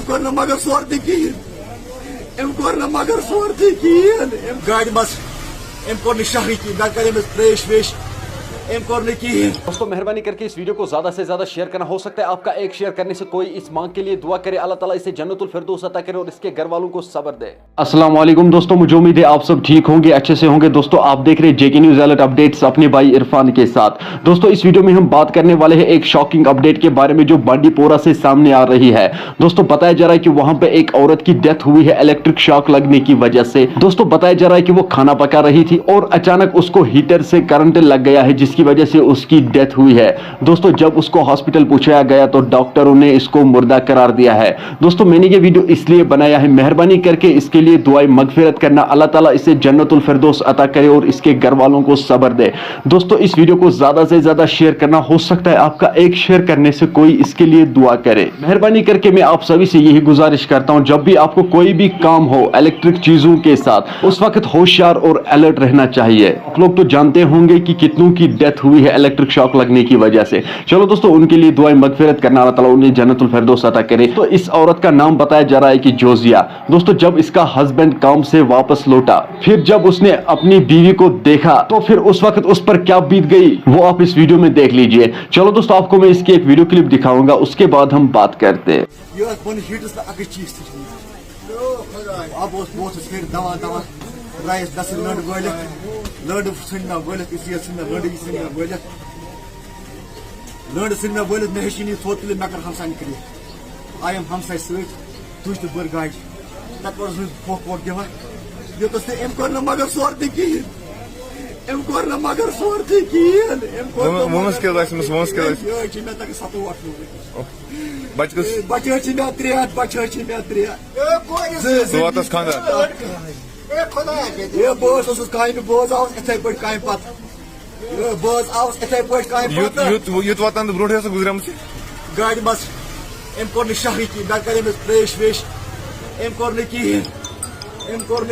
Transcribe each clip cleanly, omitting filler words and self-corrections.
Core न मगर सोरती कहीं एम कोर न मगर सोरती कहीं एम गाड़ी मस एम कोर न शहरी की ना करे में फ्रेश वेश एम कोर न कहीं। दोस्तों मेहरबानी करके इस वीडियो को ज्यादा से ज्यादा शेयर करना, हो सकता है आपका एक शेयर करने से कोई इस मांग के लिए दुआ करे, अल्लाह ताला इसे जन्नतुल फिरदौस अता करे और इसके घर वालों को सब्र दे। अस्सलाम वालेकुम दोस्तों, मुझे उम्मीद है आप सब ठीक होंगे, अच्छे से होंगे। दोस्तों आप देख रहे हैं जेके न्यूज अलर्ट अपडेट्स अपने भाई इरफान के साथ। दोस्तों इस वीडियो में हम बात करने वाले हैं एक शॉकिंग अपडेट के बारे में जो बांडीपोरा से सामने आ रही है। दोस्तों बताया जा रहा है कि वहां पे एक औरत की डेथ हुई है इलेक्ट्रिक शॉक लगने की वजह से। दोस्तों बताया जा रहा है कि वो खाना पका रही थी और अचानक उसको हीटर से करंट लग गया है, जिसकी वजह से उसकी डेथ हुई है। दोस्तों जब उसको हॉस्पिटल पहुंचाया गया तो डॉक्टरों ने इसको मुर्दा करार दिया है। दोस्तों मैंने ये वीडियो इसलिए बनाया है, मेहरबानी करके इसके लिए दुआएं मगफिरत करना, अल्लाह ताला इसे जन्नतुल फिरदौस अता करे और इसके घर वालों को सब्र दे। दोस्तों इस वीडियो को ज्यादा से ज्यादा शेयर करना, हो सकता है आपका एक शेयर करने से कोई इसके लिए दुआ करे। मेहरबानी करके मैं आप सभी से यही गुजारिश करता हूं, जब भी आपको कोई भी काम हो इलेक्ट्रिक चीजों के साथ, उस वक्त होशियार और अलर्ट रहना चाहिए। आप लोग तो जानते होंगे कि कितनों की डेथ हुई है इलेक्ट्रिक शॉक लगने की वजह से। चलो दोस्तों उनके लिए दुआएं मगफिरत करना, अल्लाह ताला उन्हें जन्नतुल फिरदौस अता करे। तो इस औरत का नाम बताया जा रहा है कि जोजिया। दोस्तों जब इसका हस्बैंड काम से वापस लौटा, फिर जब उसने अपनी बीवी को देखा तो फिर उस वक्त उस पर क्या बीत गई वो आप इस वीडियो में देख लीजिए। चलो दोस्तों आपको मैं इसकी एक वीडियो क्लिप दिखाऊंगा, उसके बाद हम बात करते हैं। लड़ सिंह बोलित मे हेनी थोत मे कर हमसा निकल आयम हमसा तुझ तो बड़ गाड़ तक पोक दिवान युत एम कोर न मगर सोरती कहीं एम कोर न मगर सोरती कहीं तक 7 बचे मे 3 बस कम बस आस इत पे कम पत बस आस इत पे कम ब्रो गुजर गाड़ी मस एम कोर शहरी की ना करे में फ्रेश वेश एम कोर न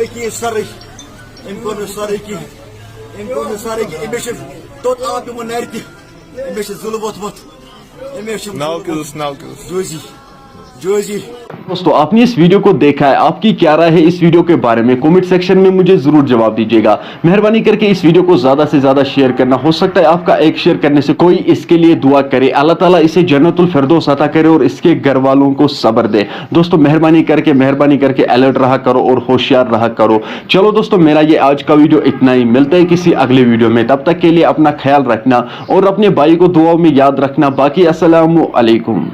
कहीं सर एम कोर सर कहीं अमे तोत आब पे नर तमे जुल वोतमुत जोजी। दोस्तों आपने इस वीडियो को देखा है, आपकी क्या राय है इस वीडियो के बारे में कमेंट सेक्शन में मुझे जरूर जवाब दीजिएगा। मेहरबानी करके इस वीडियो को ज्यादा से ज्यादा शेयर करना, हो सकता है आपका एक शेयर करने से कोई इसके लिए दुआ करे, अल्लाह ताला इसे जन्नतुल फिरदौस अता करे और इसके घर वालों को सब्र दे। दोस्तों मेहरबानी करके अलर्ट रहा करो और होशियार रहा करो। चलो दोस्तों मेरा ये आज का वीडियो इतना ही, मिलता है किसी अगले वीडियो में, तब तक के लिए अपना ख्याल रखना और अपने भाई को दुआओं में याद रखना। बाकी अस्सलामु अलैकुम।